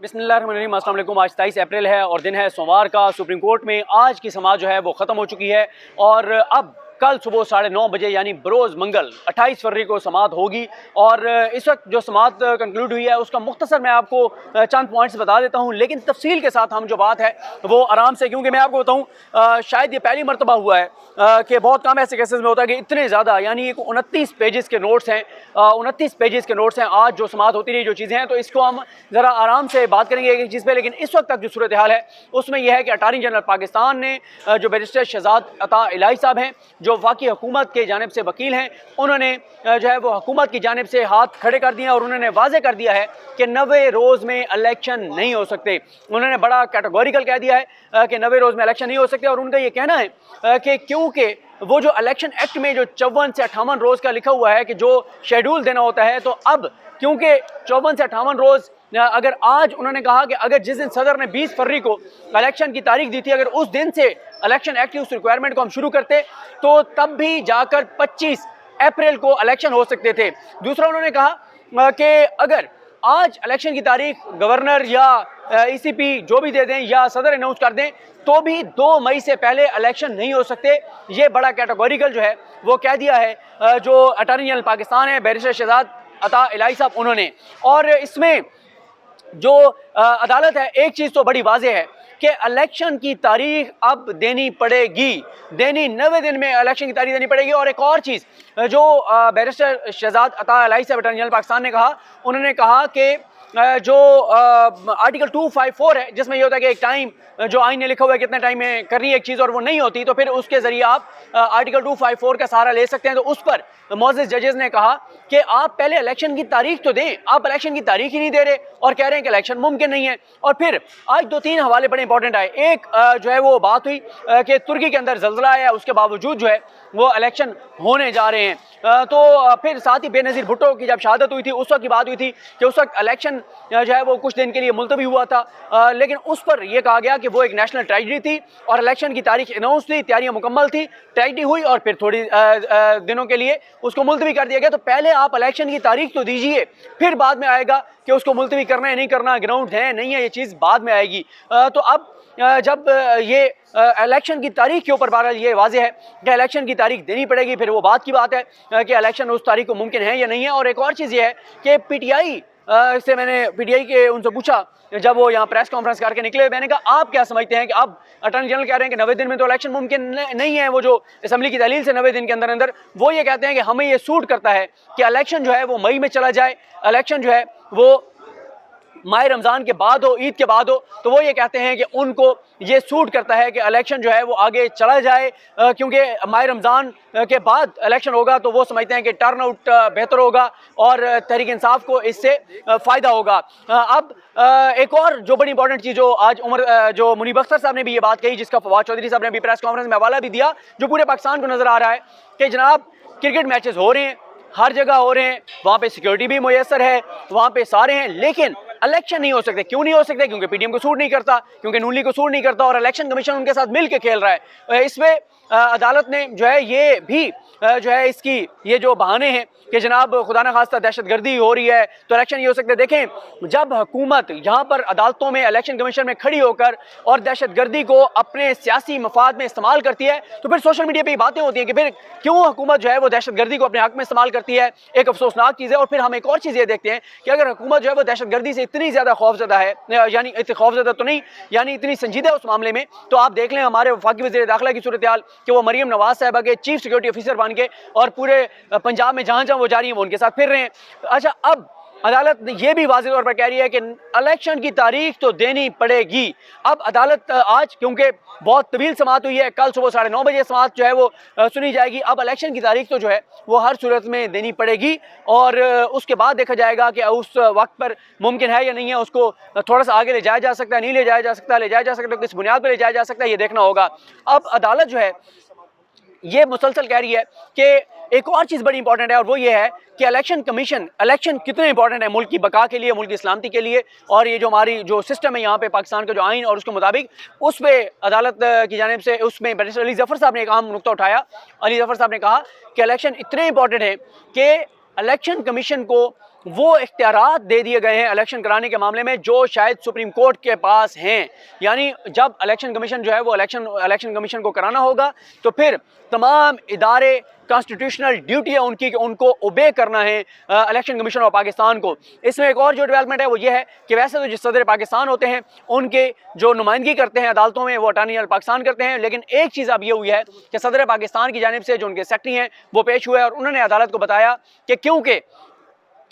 बिस्मिल्लाहिर्रहमानिर्रहीम, अस्सलाम वालेकुम। आज 23 अप्रैल है और दिन है सोमवार का। सुप्रीम कोर्ट में आज की समाअत जो है वो ख़त्म हो चुकी है और अब कल सुबह 9:30 बजे यानी बरोज़ मंगल 28 फरवरी को समाअत होगी। और इस वक्त जो समाअत कंक्लूड हुई है उसका मुख्तसर मैं आपको चंद पॉइंट्स बता देता हूँ, लेकिन तफसील के साथ हम जो बात है वो आराम से, क्योंकि मैं आपको बताऊँ शायद ये पहली मरतबा हुआ है कि बहुत कम ऐसे केसेस में होता है कि इतने ज़्यादा, यानी 29 पेजेस के नोट्स हैं, 29 पेजेस के नोट्स हैं आज जो समाअत होती रही जो चीज़ें हैं। तो इसको हम ज़रा आराम से बात करेंगे एक चीज़ पे। लेकिन इस वक्त तक जो सूरत हाल है उसमें यह है कि अटार्नी जनरल पाकिस्तान ने जो बैरिस्टर शहजाद अता इलाही साहब हैं, जो वाकई हुकूमत के जानिब से वकील हैं, उन्होंने जो है वो हुकूमत की जानिब से हाथ खड़े कर दिए और उन्होंने वाज़े कर दिया है कि 90 रोज़ में इलेक्शन नहीं हो सकते। उन्होंने बड़ा कैटेगोरिकल कह दिया है कि 90 रोज़ में इलेक्शन नहीं हो सकते। और उनका ये कहना है कि क्योंकि वो जो इलेक्शन एक्ट में जो 54 से 58 रोज़ का लिखा हुआ है कि जो शेड्यूल देना होता है, तो अब क्योंकि 54 से 58 रोज़, अगर आज उन्होंने कहा कि अगर जिस दिन सदर ने 20 फरवरी को इलेक्शन की तारीख दी थी, अगर उस दिन से इलेक्शन एक्ट की उस रिक्वायरमेंट को हम शुरू करते तो तब भी जाकर 25 अप्रैल को इलेक्शन हो सकते थे। दूसरा उन्होंने कहा कि अगर आज इलेक्शन की तारीख गवर्नर या ईसीपी जो भी दे दें या सदर अनाउंस कर दें तो भी 2 मई से पहले इलेक्शन नहीं हो सकते। ये बड़ा कैटेगोरिकल जो है वो कह दिया है जो अटार्नी जनरल पाकिस्तान है बैरिस्टर शहजाद अता इलाही साहब उन्होंने। और इसमें जो अदालत है, एक चीज़ तो बड़ी वाज़ेह है कि इलेक्शन की तारीख अब देनी पड़ेगी, 90 दिन में इलेक्शन की तारीख देनी पड़ेगी। और एक और चीज़ जो बैरिस्टर शहजाद अता इलाही साहब अटॉर्नी जनरल पाकिस्तान ने कहा, उन्होंने कहा कि जो आर्टिकल 254 है जिसमें ये होता है कि एक टाइम जो आइन ने लिखा हुआ है कितने टाइम में करनी है एक चीज़ और वो नहीं होती, तो फिर उसके ज़रिए आप आर्टिकल 254 का सहारा ले सकते हैं। तो उस पर मोअज़्ज़िज़ जजेस ने कहा कि आप पहले इलेक्शन की तारीख तो दें, आप इलेक्शन की तारीख ही नहीं दे रहे और कह रहे हैं कि इलेक्शन मुमकिन नहीं है। और फिर आज 2-3 हवाले बड़े इंपॉर्टेंट आए। एक जो है वो बात हुई कि तुर्की के अंदर ज़ल्ज़ला आया, उसके बावजूद जो है वो इलेक्शन होने जा रहे हैं। तो फिर साथ ही बेनज़ीर भुट्टो की जब शहादत हुई थी उस वक्त की बात हुई थी कि उस वक्त इलेक्शन जो है वो कुछ दिन के लिए मुलतवी हुआ था, लेकिन उस पर यह कहा गया कि वो एक नेशनल ट्रेजेडी थी और इलेक्शन की तारीख अनाउंस थी, तैयारियां मुकम्मल थी, ट्रेजेडी हुई और फिर थोड़ी दिनों के लिए उसको मुलतवी कर दिया गया। तो पहले आप इलेक्शन की तारीख तो दीजिए, फिर बाद में आएगा कि उसको मुलतवी करना है नहीं करना, ग्राउंड है नहीं है, ये चीज़ बाद में आएगी। तो अब जब ये इलेक्शन की तारीख के ऊपर बहरहाल ये वाज़ेह है कि इलेक्शन की तारीख देनी पड़ेगी, फिर वो बात की बात है कि इलेक्शन उस तारीख को मुमकिन है या नहीं है। और एक और चीज़ ये है कि पीटीआई से मैंने पीटीआई के उनसे पूछा जब वो यहाँ प्रेस कॉन्फ्रेंस करके निकले, मैंने कहा आप क्या समझते हैं कि अब अटॉर्नी जनरल कह रहे हैं कि 90 दिन में तो इलेक्शन मुमकिन नहीं है, वो जो असम्बली की दलील से 90 दिन के अंदर अंदर, वो ये कहते हैं कि हमें ये सूट करता है कि इलेक्शन जो है वो मई में चला जाए, इलेक्शन जो है वो माह रमज़ान के बाद हो, ईद के बाद हो। तो वो ये कहते हैं कि उनको ये सूट करता है कि इलेक्शन जो है वो आगे चला जाए, क्योंकि माह रमज़ान के बाद इलेक्शन होगा तो वो समझते हैं कि टर्न आउट बेहतर होगा और तहरीक इंसाफ को इससे फ़ायदा होगा। अब एक और जो बड़ी इंपॉर्टेंट चीज़ जो आज जो मुनीब अख्तर साहब ने भी ये बात कही, जिसका फवाद चौधरी साहब ने भी प्रेस कॉन्फ्रेंस में हवाला भी दिया, जो पूरे पाकिस्तान को नज़र आ रहा है कि जनाब क्रिकेट मैचेस हो रहे हैं, हर जगह हो रहे हैं, वहाँ पे सिक्योरिटी भी मुयस्सर है, वहाँ पे सारे हैं, लेकिन इलेक्शन नहीं हो सकते। क्यों नहीं हो सकते? क्योंकि पीडीएम को सूट नहीं करता, क्योंकि नून लीग को सूट नहीं करता और इलेक्शन कमीशन उनके साथ मिल के खेल रहा है। इसमें अदालत ने जो है ये भी जो है इसकी ये जो बहाने हैं कि जनाब खुदा न खास्ता दहशतगर्दी हो रही है तो इलेक्शन नहीं हो सकते। देखें, जब हुकूमत यहाँ पर अदालतों में इलेक्शन कमीशन में खड़ी होकर और दहशतगर्दी को अपने सियासी मफाद में इस्तेमाल करती है तो फिर सोशल मीडिया पे बातें होती हैं कि फिर क्यों हुकूमत जो है वो दहशतगर्दी को अपने हक में इस्तेमाल करती है। एक अफसोसनाक चीज़ है। और फिर हम एक और चीज़ ये देखते हैं कि अगर हुकूमत जो है वो दहशतगर्दी से इतनी ज़्यादा खौफजदा है, यानी इतनी खौफजदा तो नहीं, यानी इतनी संजीदा उस मामले में, तो आप देख लें हमारे वफाकी वज़ीर दाखिला की सूरत हाल कि वो मरीम नवाज साहबा के चीफ सिक्योरिटी ऑफिसर बन के और पूरे पंजाब में जहाँ जहाँ वो जा रही हैं वो उनके साथ फिर रहे हैं। अच्छा, अब अदालत ये भी वाज़ेह तौर पर कह रही है कि इलेक्शन की तारीख तो देनी पड़ेगी। अब अदालत आज क्योंकि बहुत तवील समाअत हुई है, कल सुबह 9:30 बजे समाअत जो है वो सुनी जाएगी। अब इलेक्शन की तारीख तो जो है वो हर सूरत में देनी पड़ेगी और उसके बाद देखा जाएगा कि उस वक्त पर मुमकिन है या नहीं है, उसको थोड़ा सा आगे ले जाया जा सकता है, नहीं ले जाया जा सकता, ले जाया जा सकता है, किस बुनियाद पर ले जाया जा सकता है, ये देखना होगा। अब अदालत जो है ये मुसलसल कह रही है कि एक और चीज़ बड़ी इंपॉर्टेंट है और वो ये है कि इलेक्शन कमीशन, इलेक्शन कितने इंपॉर्टेंट है मुल्क की बका के लिए, मुल्क की सलामती के लिए। और ये जो हमारी जो सिस्टम है यहाँ पे पाकिस्तान का जो आइन और उसके मुताबिक उस पर अदालत की जानिब से उसमें बैरिस्टर अली ज़फ़र साहब ने एक अहम नुक्ता उठाया। अली ज़फ़र साहब ने कहा कि इलेक्शन इतने इंपॉर्टेंट है कि इलेक्शन कमीशन को वो इख्तियारात दे दिए गए हैं इलेक्शन कराने के मामले में जो शायद सुप्रीम कोर्ट के पास हैं। यानी जब इलेक्शन कमीशन जो है वो इलेक्शन कमीशन को कराना होगा तो फिर तमाम इदारे कॉन्स्टिट्यूशनल ड्यूटी है उनकी कि उनको ओबे करना है इलेक्शन कमीशन ऑफ पाकिस्तान को। इसमें एक और जो डेवलपमेंट है वो ये है कि वैसे तो जो सदर पाकिस्तान होते हैं उनके जो नुमाइंदगी करते हैं अदालतों में वो अटॉर्नी जनरल पाकिस्तान करते हैं, लेकिन एक चीज़ अब ये हुई है कि सदर पाकिस्तान की जानिब से जो उनके सेक्रेटरी हैं वो पेश हुए और उन्होंने अदालत को बताया कि क्योंकि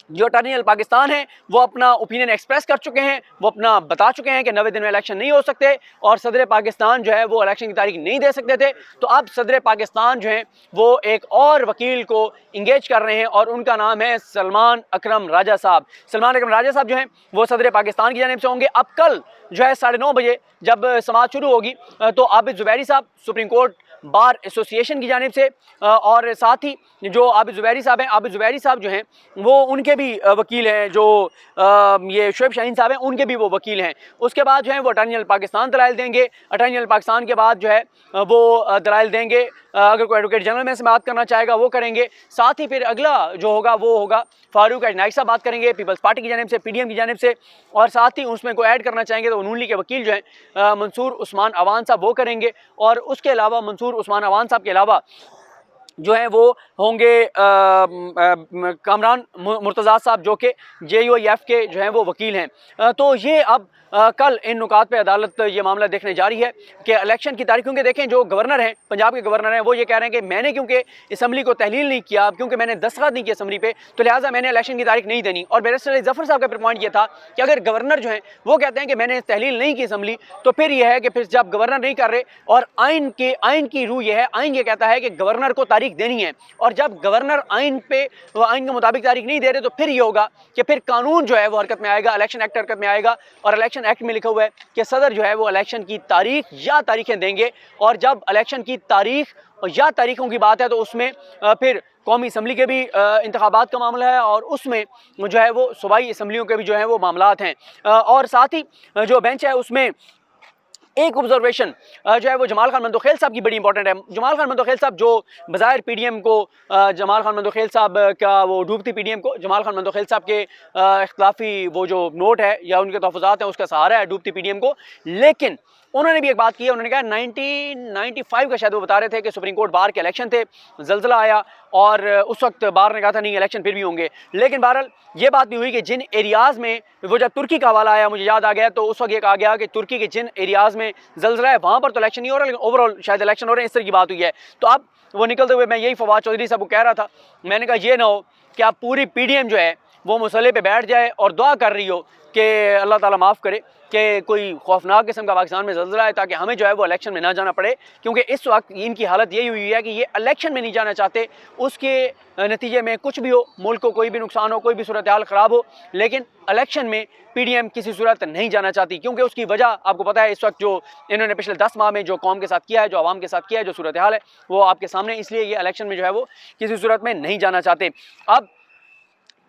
जो अटॉर्नी जनरल पाकिस्तान है वो अपना ओपिनियन एक्सप्रेस कर चुके हैं, वो अपना बता चुके हैं कि 90 दिन में इलेक्शन नहीं हो सकते और सदर पाकिस्तान जो है वो इलेक्शन की तारीख नहीं दे सकते थे। तो अब सदर पाकिस्तान जो है वो एक और वकील को इंगेज कर रहे हैं और उनका नाम है सलमान अकरम राजा साहब। सलमान अकरम राजा साहब जो हैं वो सदर पाकिस्तान की जानिब से होंगे। अब कल जो है 9:30 बजे जब समाअत शुरू होगी तो आबिद ज़ुबैरी साहब सुप्रीम कोर्ट बार एसोसिएशन की जानिब से और साथ ही जो आबिद ज़ुबैरी साहब हैं, आबिद ज़ुबैरी साहब जो हैं वो उनके भी वकील हैं, जो ये शोएब शाहीन साहब हैं उनके भी वो वकील हैं। उसके बाद जो है वो अटॉर्नी जनरल पाकिस्तान दलाइल देंगे। अटॉर्नी जनरल पाकिस्तान के बाद जो है वो दलाइल देंगे, अगर कोई एडवोकेट जनरल में से बात करना चाहेगा वो करेंगे। साथ ही फिर अगला जो होगा वो होगा फारूक नाइक साहब बात करेंगे पीपल्स पार्टी की जानिब से, पीडीएम की जानिब से, और साथ ही उसमें कोई ऐड करना चाहेंगे तो नून लीग के वकील जो हैं मंसूर उस्मान अवान साहब वो करेंगे। और उसके अलावा मंसूर उस्मान अवान साहब के अलावा जो है वो होंगे कामरान मुर्तज़ा साहब जो कि JUIF के जो हैं वो वकील हैं। तो ये अब कल इन नुकात पे अदालत ये मामला देखने जा रही है कि इलेक्शन की तारीख, क्योंकि देखें जो गवर्नर हैं पंजाब के गवर्नर हैं वो ये कह रहे हैं कि मैंने क्योंकि असम्बली को तहलील नहीं किया, क्योंकि मैंने दस्तखत नहीं किया असम्बली पे, तो लिहाजा मैंने इलेक्शन की तारीख नहीं देनी। और बैरिस्टर अली ज़फ़र साहब का फिर पॉइंट ये था कि अगर गवर्नर जो हैं वो कहते हैं कि मैंने तहलील नहीं की असम्बली, तो फिर यह है कि फिर जब गवर्नर नहीं कर रहे और आइन की रूह यह है, आइन ये कहता है कि गवर्नर को तारीख देनी है, और जब गवर्नर आइन के मुताबिक तारीख नहीं दे रहे तो फिर ये होगा कि फिर कानून जो है वो हरकत में आएगा, इलेक्शन एक्ट हरकत में आएगा। और इलेक्शन एक्ट में लिखा हुआ है कि सदर जो है वो इलेक्शन की तारीख या तारीखें देंगे, और जब इलेक्शन की तारीख या तारीखों की बात है तो उसमें फिर कौमी असम्बली के भी इंतखाबात का मामला है और उसमें जो है वो सूबाई असम्बलियों के भी जो है वो मामलात हैं। और साथ ही जो बेंच है उसमें एक ऑब्जर्वेशन जो है वो जमाल खान मंदोखेल साहब की बड़ी इंपॉर्टेंट है। जमाल खान मंदोखेल साहब जो बज़ाहिर पीडीएम को जमाल खान मंदोखेल साहब का वो डूबती पीडीएम को जमाल खान मंदोखेल साहब के इख्तिलाफी वो जो नोट है या उनके तहफ़्फ़ुज़ात हैं उसका सहारा है डूबती पीडीएम को, लेकिन उन्होंने भी एक बात की है। उन्होंने कहा 1995 का शायद वो बता रहे थे कि सुप्रीम कोर्ट बार के इलेक्शन थे, ज़लज़ला आया और उस वक्त बार ने कहा था नहीं इलेक्शन फिर भी होंगे, लेकिन बहरहाल ये बात भी हुई कि जिन एरियाज़ में वो जब तुर्की का हवाला आया मुझे याद आ गया तो उस वक्त ये कहा गया कि तुर्की के जिन एरियाज़ में ज़लज़ला है वहाँ पर तो इलेक्शन नहीं हो रहा लेकिन ओवरऑल शायद इलेक्शन हो रहे हैं, इस तरह की बात हुई है। तो अब वो निकलते हुए मैं यही फवाद चौधरी साहब को कह रहा था, मैंने कहा ये ना हो कि आप पूरी पीडीएम जो है वो मुसल्ले पे बैठ जाए और दुआ कर रही हो कि अल्लाह ताला माफ़ करे कि कोई खौफनाक किस्म का पाकिस्तान में ज़लज़ला है ताकि हमें जो है वो इलेक्शन में ना जाना पड़े, क्योंकि इस वक्त इनकी हालत यही हुई है कि ये इलेक्शन में नहीं जाना चाहते। उसके नतीजे में कुछ भी हो, मुल्क को कोई भी नुकसान हो, कोई भी सूरत हाल ख़राब हो, लेकिन इलेक्शन में पीडीएम किसी सूरत नहीं जाना चाहती, क्योंकि उसकी वजह आपको पता है। इस वक्त जो इन्होंने पिछले 10 माह में जो कौम के साथ किया है, जो आवाम के साथ किया है, जो सूरत हाल है वो आपके सामने, इसलिए ये इलेक्शन में जो है वो किसी सूरत में नहीं जाना चाहते। अब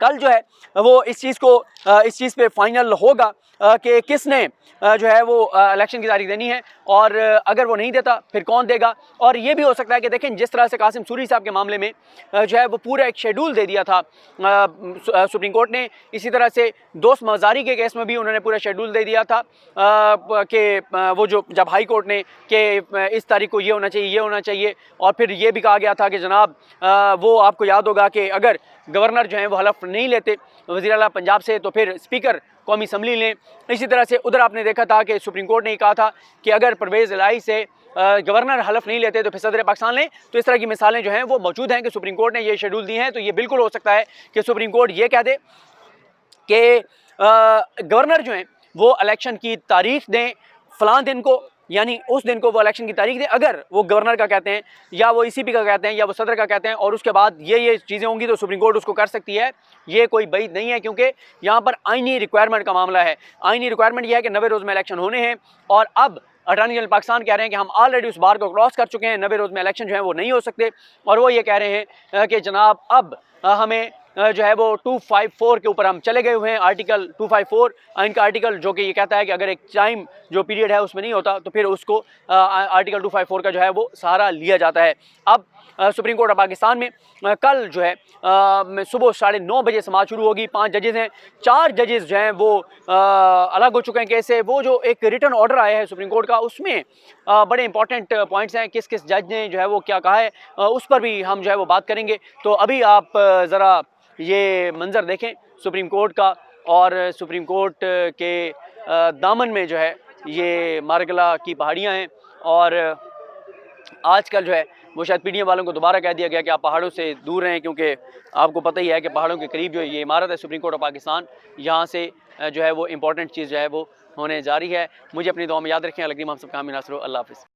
कल जो है वो इस चीज़ पे फाइनल होगा कि किसने जो है वो इलेक्शन की तारीख देनी है, और अगर वो नहीं देता फिर कौन देगा। और ये भी हो सकता है कि देखें जिस तरह से कासिम सूरी साहब के मामले में जो है वो पूरा एक शेड्यूल दे दिया था सुप्रीम कोर्ट ने, इसी तरह से दोस्त मजारी के केस में भी उन्होंने पूरा शेड्यूल दे दिया था कि वो जो जब हाई कोर्ट ने कि इस तारीख को ये होना चाहिए, ये होना चाहिए, और फिर ये भी कहा गया था कि जनाब वो आपको याद होगा कि अगर गवर्नर जो हैं वो हलफ नहीं लेते वज़ीर आला पंजाब से तो फिर स्पीकर कौमी असम्बली लें। इसी तरह से उधर आपने देखा था कि सुप्रीम कोर्ट ने कहा था कि अगर परवेज़ इलाही से गवर्नर हलफ नहीं लेते तो फिर सदर पाकिस्तान लें। तो इस तरह की मिसालें जो हैं वो मौजूद हैं कि सुप्रीम कोर्ट ने ये शेड्यूल दी हैं। तो ये बिल्कुल हो सकता है कि सुप्रीम कोर्ट ये कह दे कि गवर्नर जो हैं वो इलेक्शन की तारीख दें फ़लाँ दिन को, यानी उस दिन को वो इलेक्शन की तारीख दें, अगर वो गवर्नर का कहते हैं या वो ECP का कहते हैं या वो सदर का कहते हैं, और उसके बाद ये चीज़ें होंगी तो सुप्रीम कोर्ट उसको कर सकती है। ये कोई बईद नहीं है, क्योंकि यहाँ पर आइनी रिक्वायरमेंट का मामला है। आइनी रिक्वायरमेंट यह है कि 90 रोज़ में इलेक्शन होने हैं, और अब अटॉर्नी जनरल पाकिस्तान कह रहे हैं कि हम ऑलरेडी उस बार को क्रॉस कर चुके हैं, 90 रोज़ में इलेक्शन जो है वो नहीं हो सकते, और वो ये कह रहे हैं कि जनाब अब हमें जो है वो 254 के ऊपर हम चले गए हुए हैं। आर्टिकल 254 इनका आर्टिकल जो कि ये कहता है कि अगर एक टाइम जो पीरियड है उसमें नहीं होता तो फिर उसको आर्टिकल 254 का जो है वो सहारा लिया जाता है। अब सुप्रीम कोर्ट ऑफ पाकिस्तान में कल जो है सुबह 9:30 बजे समाअत शुरू होगी। 5 जजेस हैं, 4 जजेस जो हैं वो अलग हो चुके हैं केस से। वो जो एक रिटन ऑर्डर आया है सुप्रीम कोर्ट का उसमें बड़े इंपॉर्टेंट पॉइंट्स हैं, किस किस जज ने जो है वो क्या कहा है उस पर भी हम जो है वो बात करेंगे। तो अभी आप ज़रा ये मंज़र देखें सुप्रीम कोर्ट का, और सुप्रीम कोर्ट के दामन में जो है ये मारगला की पहाड़ियाँ हैं। और आजकल जो है वो शायद पीडीएम वालों को दोबारा कह दिया गया कि आप पहाड़ों से दूर रहें, क्योंकि आपको पता ही है कि पहाड़ों के करीब जो ये इमारत है सुप्रीम कोर्ट ऑफ पाकिस्तान, यहाँ से जो है वो इम्पोर्टेंट चीज़ जो है वो होने जा रही है। मुझे अपनी दुआ में याद रखें। अलग हम सब काम नासरो। अल्लाह हाफ़िज़।